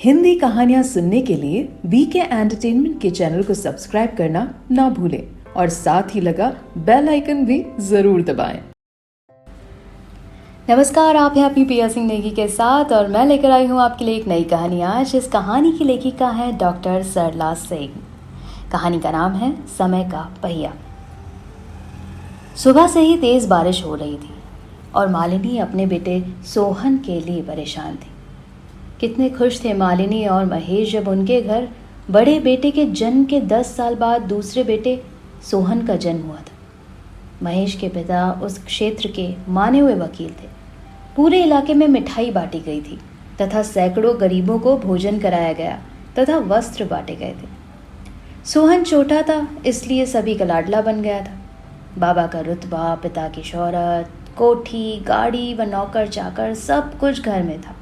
हिंदी कहानियां सुनने के लिए वीके एंटरटेनमेंट के चैनल को सब्सक्राइब करना ना भूलें और साथ ही लगा बेल आइकन भी जरूर दबाएं। नमस्कार, आप हैं अपनी प्रिया सिंह नेगी के साथ और मैं लेकर आई हूँ आपके लिए एक नई कहानी। आज इस कहानी की लेखिका है डॉक्टर सरला सिंह। कहानी का नाम है समय का पहिया। सुबह से ही तेज बारिश हो रही थी और मालिनी अपने बेटे सोहन के लिए परेशान थी। कितने खुश थे मालिनी और महेश जब उनके घर बड़े बेटे के जन्म के 10 साल बाद दूसरे बेटे सोहन का जन्म हुआ था। महेश के पिता उस क्षेत्र के माने हुए वकील थे। पूरे इलाके में मिठाई बांटी गई थी तथा सैकड़ों गरीबों को भोजन कराया गया तथा वस्त्र बांटे गए थे। सोहन छोटा था, इसलिए सभी का लाडला बन गया था। बाबा का रुतबा, पिता की शोहरत, कोठी, गाड़ी व नौकर चाकर सब कुछ घर में था।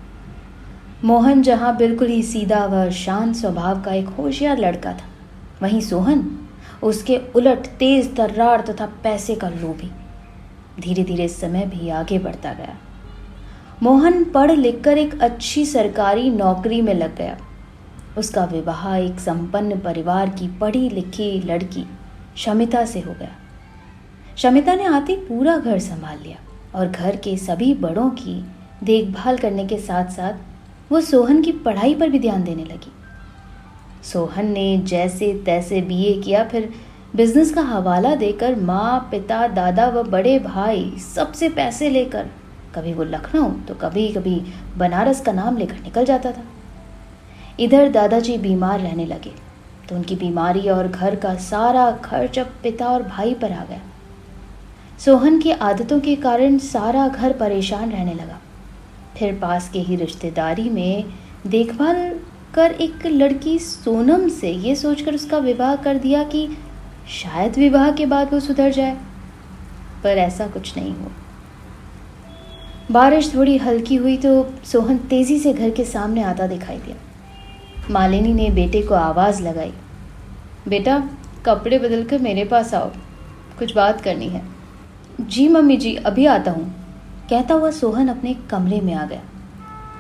मोहन जहाँ बिल्कुल ही सीधा व शांत स्वभाव का एक होशियार लड़का था, वहीं सोहन उसके उलट तेज तर्रार तथा पैसे का लोभी। धीरे धीरे समय भी आगे बढ़ता गया। मोहन पढ़ लिखकर एक अच्छी सरकारी नौकरी में लग गया। उसका विवाह एक संपन्न परिवार की पढ़ी लिखी लड़की शमिता से हो गया। शमिता ने आते पूरा घर संभाल लिया और घर के सभी बड़ों की देखभाल करने के साथ साथ वो सोहन की पढ़ाई पर भी ध्यान देने लगी। सोहन ने जैसे तैसे बीए किया, फिर बिजनेस का हवाला देकर माँ, पिता, दादा व बड़े भाई सबसे पैसे लेकर कभी वो लखनऊ तो कभी कभी बनारस का नाम लेकर निकल जाता था। इधर दादाजी बीमार रहने लगे तो उनकी बीमारी और घर का सारा खर्च अब पिता और भाई पर आ गया। सोहन की आदतों के कारण सारा घर परेशान रहने लगा। फिर पास के ही रिश्तेदारी में देखभाल कर एक लड़की सोनम से ये सोचकर उसका विवाह कर दिया कि शायद विवाह के बाद वो सुधर जाए, पर ऐसा कुछ नहीं हुआ। बारिश थोड़ी हल्की हुई तो सोहन तेजी से घर के सामने आता दिखाई दिया। मालिनी ने बेटे को आवाज़ लगाई, बेटा कपड़े बदल कर मेरे पास आओ, कुछ बात करनी है। जी मम्मी जी, अभी आता हूँ, कहता हुआ सोहन अपने कमरे में आ गया।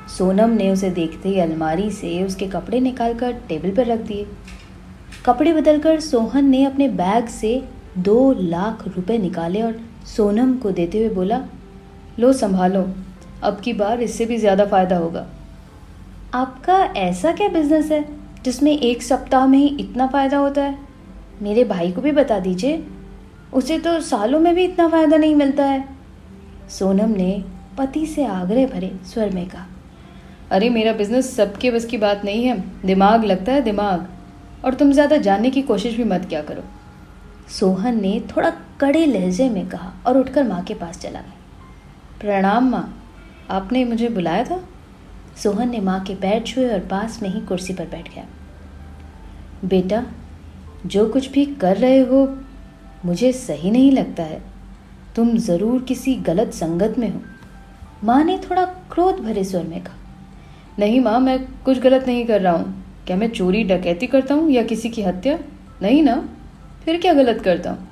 सोनम ने उसे देखते ही अलमारी से उसके कपड़े निकालकर टेबल पर रख दिए। कपड़े बदलकर सोहन ने अपने बैग से 2 लाख रुपए निकाले और सोनम को देते हुए बोला, लो संभालो, अब की बार इससे भी ज़्यादा फायदा होगा। आपका ऐसा क्या बिजनेस है जिसमें 1 सप्ताह में ही इतना फ़ायदा होता है? मेरे भाई को भी बता दीजिए, उसे तो सालों में भी इतना फ़ायदा नहीं मिलता है। सोनम ने पति से आग्रह भरे स्वर में कहा, अरे मेरा बिजनेस सबके बस की बात नहीं है, दिमाग लगता है दिमाग, और तुम ज़्यादा जानने की कोशिश भी मत किया करो। सोहन ने थोड़ा कड़े लहजे में कहा और उठकर माँ के पास चला गया। प्रणाम माँ, आपने मुझे बुलाया था? सोहन ने माँ के पैर छुए और पास में ही कुर्सी पर बैठ गया। बेटा, जो कुछ भी कर रहे हो मुझे सही नहीं लगता है, तुम ज़रूर किसी गलत संगत में हो। माँ ने थोड़ा क्रोध भरे स्वर में कहा। नहीं माँ, मैं कुछ गलत नहीं कर रहा हूँ। क्या मैं चोरी डकैती करता हूँ या किसी की हत्या? नहीं ना, फिर क्या गलत करता हूँ?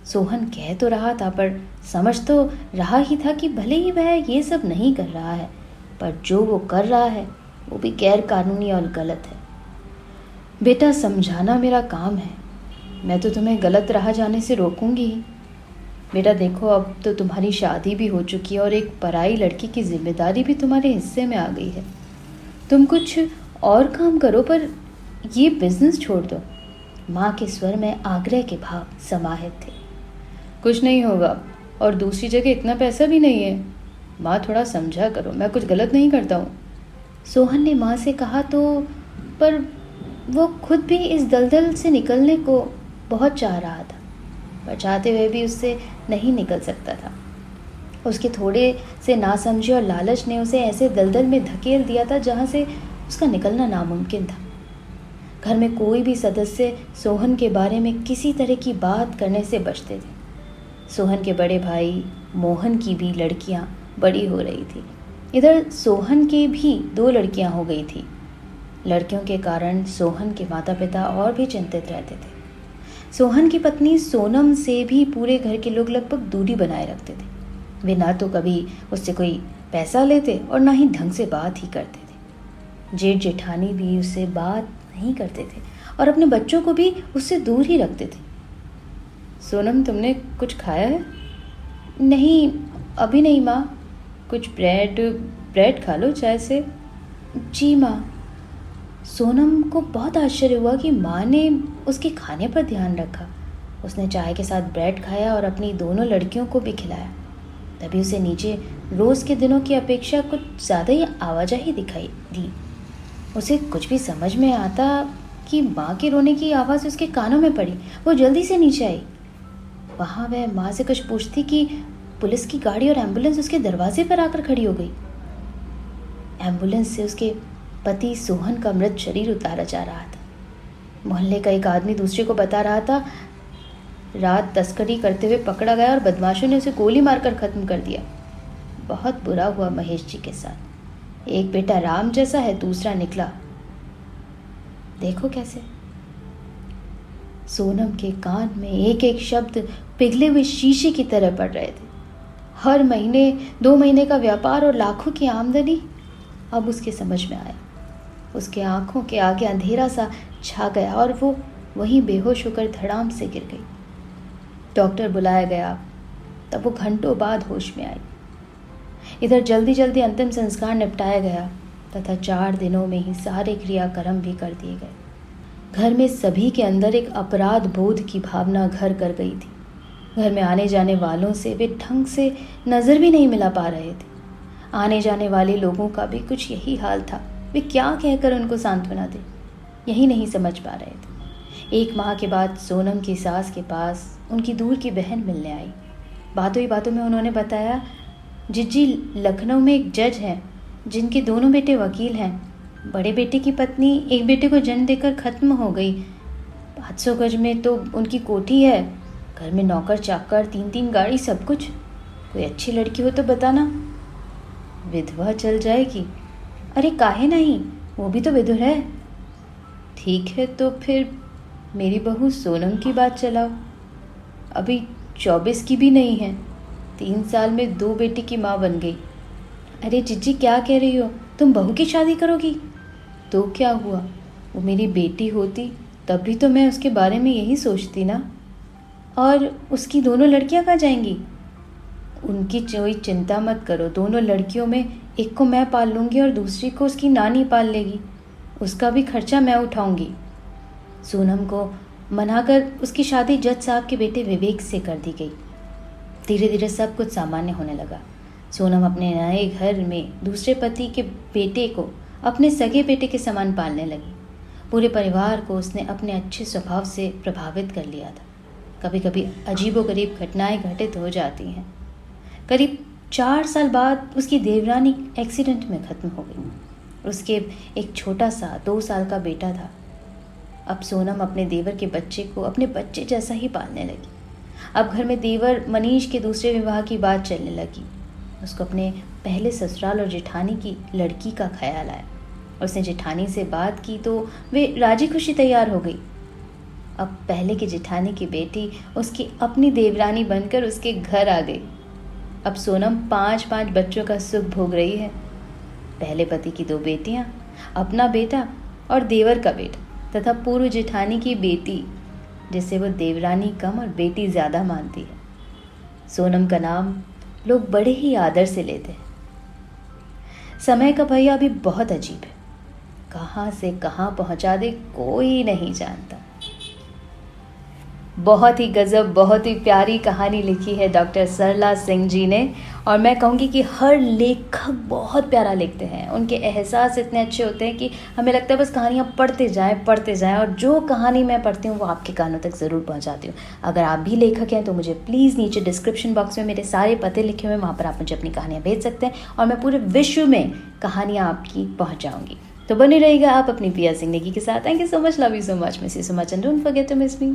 सोहन कह तो रहा था पर समझ तो रहा ही था कि भले ही वह ये सब नहीं कर रहा है, पर जो वो कर रहा है वो भी गैर कानूनी और गलत है। बेटा, समझाना मेरा काम है, मैं तो तुम्हें गलत राह जाने से रोकूंगी ही। बेटा देखो, अब तो तुम्हारी शादी भी हो चुकी है और एक पराई लड़की की जिम्मेदारी भी तुम्हारे हिस्से में आ गई है। तुम कुछ और काम करो, पर ये बिजनेस छोड़ दो। माँ के स्वर में आग्रह के भाव समाहित थे। कुछ नहीं होगा, और दूसरी जगह इतना पैसा भी नहीं है। माँ थोड़ा समझा करो, मैं कुछ गलत नहीं करता हूँ। सोहन ने माँ से कहा तो, पर वो खुद भी इस दलदल से निकलने को बहुत चाह रहा था, पर चाहते हुए भी उससे नहीं निकल सकता था। उसके थोड़े से नासमझी और लालच ने उसे ऐसे दलदल में धकेल दिया था जहाँ से उसका निकलना नामुमकिन था। घर में कोई भी सदस्य सोहन के बारे में किसी तरह की बात करने से बचते थे। सोहन के बड़े भाई मोहन की भी लड़कियां बड़ी हो रही थी। इधर सोहन के भी 2 लड़कियां हो गई थी। लड़कियों के कारण सोहन के माता पिता और भी चिंतित रहते थे। सोहन की पत्नी सोनम से भी पूरे घर के लोग लगभग दूरी बनाए रखते थे। वे ना तो कभी उससे कोई पैसा लेते और ना ही ढंग से बात ही करते थे। जेठ जेठानी भी उससे बात नहीं करते थे और अपने बच्चों को भी उससे दूर ही रखते थे। सोनम, तुमने कुछ खाया है? नहीं, अभी नहीं माँ। कुछ ब्रेड खा लो चाय से। जी माँ। सोनम को बहुत आश्चर्य हुआ कि माँ ने उसके खाने पर ध्यान रखा। उसने चाय के साथ ब्रेड खाया और अपनी दोनों लड़कियों को भी खिलाया। तभी उसे नीचे रोज़ के दिनों की अपेक्षा कुछ ज़्यादा ही आवाजाही दिखाई दी। उसे कुछ भी समझ में आता कि माँ के रोने की आवाज़ उसके कानों में पड़ी। वो जल्दी से नीचे आई। वहाँ वह माँ से कुछ पूछती कि पुलिस की गाड़ी और एम्बुलेंस उसके दरवाजे पर आकर खड़ी हो गई। एम्बुलेंस से उसके पति सोहन का मृत शरीर उतारा जा रहा था। मोहल्ले का एक आदमी दूसरे को बता रहा था, रात तस्करी करते हुए पकड़ा गया और बदमाशों ने उसे गोली मारकर खत्म कर दिया। बहुत बुरा हुआ महेश जी के साथ। एक बेटा राम जैसा है, दूसरा निकला। देखो कैसे। सोनम के कान में एक एक शब्द पिघले हुए शीशे की तरह पड़ रहे थे। हर महीने 2 महीने का व्यापार और लाखों की आमदनी अब उसके समझ में आया। उसके आंखों के आगे अंधेरा सा छा गया और वो वहीं बेहोश होकर धड़ाम से गिर गई। डॉक्टर बुलाया गया, तब वो घंटों बाद होश में आई। इधर जल्दी जल्दी अंतिम संस्कार निपटाया गया तथा 4 दिनों में ही सारे क्रियाक्रम भी कर दिए गए। घर में सभी के अंदर एक अपराध बोध की भावना घर कर गई थी। घर में आने जाने वालों से वे ढंग से नज़र भी नहीं मिला पा रहे थे। आने जाने वाले लोगों का भी कुछ यही हाल था। वे क्या कहकर उनको सांत्वना दें, यही नहीं समझ पा रहे थे। 1 माह के बाद सोनम की सास के पास उनकी दूर की बहन मिलने आई। बातों ही बातों में उन्होंने बताया, जिज्जी लखनऊ में एक जज हैं जिनके दोनों बेटे वकील हैं। बड़े बेटे की पत्नी एक बेटे को जन्म देकर ख़त्म हो गई। 500 गज में तो उनकी कोठी है। घर में नौकर चाकर, 3-3 गाड़ी, सब कुछ। कोई अच्छी लड़की हो तो बताना। विधवा चल जाएगी? अरे काहे नहीं, वो भी तो विधुर है। ठीक है, तो फिर मेरी बहू सोनम की बात चलाओ। अभी 24 की भी नहीं है, 3 साल में 2 बेटी की माँ बन गई। अरे जिज्जी क्या कह रही हो, तुम बहू की शादी करोगी? तो क्या हुआ, वो मेरी बेटी होती तब भी तो मैं उसके बारे में यही सोचती ना। और उसकी दोनों लड़कियां कहाँ जाएंगी? उनकी कोई चिंता मत करो, दोनों लड़कियों में एक को मैं पाल लूँगी और दूसरी को उसकी नानी पाल लेगी। उसका भी खर्चा मैं उठाऊँगी। सोनम को मनाकर उसकी शादी जज साहब के बेटे विवेक से कर दी गई। धीरे धीरे सब कुछ सामान्य होने लगा। सोनम अपने नए घर में दूसरे पति के बेटे को अपने सगे बेटे के समान पालने लगी। पूरे परिवार को उसने अपने अच्छे स्वभाव से प्रभावित कर लिया था। कभी कभी अजीबोगरीब घटनाएं घटित हो जाती हैं। करीब 4 साल बाद उसकी देवरानी एक्सीडेंट में ख़त्म हो गई। उसके एक छोटा सा 2 साल का बेटा था। अब सोनम अपने देवर के बच्चे को अपने बच्चे जैसा ही पालने लगी। अब घर में देवर मनीष के दूसरे विवाह की बात चलने लगी। उसको अपने पहले ससुराल और जेठानी की लड़की का ख्याल आया। उसने जेठानी से बात की तो वे राजी खुशी तैयार हो गई। अब पहले की जेठानी की बेटी उसकी अपनी देवरानी बनकर उसके घर आ गई। अब सोनम 5-5 बच्चों का सुख भोग रही है। पहले पति की 2 बेटियां, अपना बेटा और देवर का बेटा तथा पूर्व जेठानी की बेटी, जिसे वो देवरानी कम और बेटी ज़्यादा मानती है। सोनम का नाम लोग बड़े ही आदर से लेते हैं। समय का भैया अभी बहुत अजीब है, कहाँ से कहाँ पहुँचा दे कोई नहीं जानता। बहुत ही गज़ब, बहुत ही प्यारी कहानी लिखी है डॉक्टर सरला सिंह जी ने। और मैं कहूँगी कि हर लेखक बहुत प्यारा लिखते हैं। उनके एहसास इतने अच्छे होते हैं कि हमें लगता है बस कहानियाँ पढ़ते जाएं और जो कहानी मैं पढ़ती हूँ वो आपके कानों तक ज़रूर पहुँचाती हूँ। अगर आप भी लेखक हैं तो मुझे प्लीज़ नीचे डिस्क्रिप्शन बॉक्स में मेरे सारे पते लिखे हुए हैं, वहाँ पर आप मुझे अपनी कहानियाँ भेज सकते हैं और मैं पूरे विश्व में कहानियाँ आपकी पहुँचाऊँगी। तो बने रहिएगा आप अपनी पिया सिंह नेगी के साथ। Thank you so much, love you so much, miss you so much and don't forget to miss me.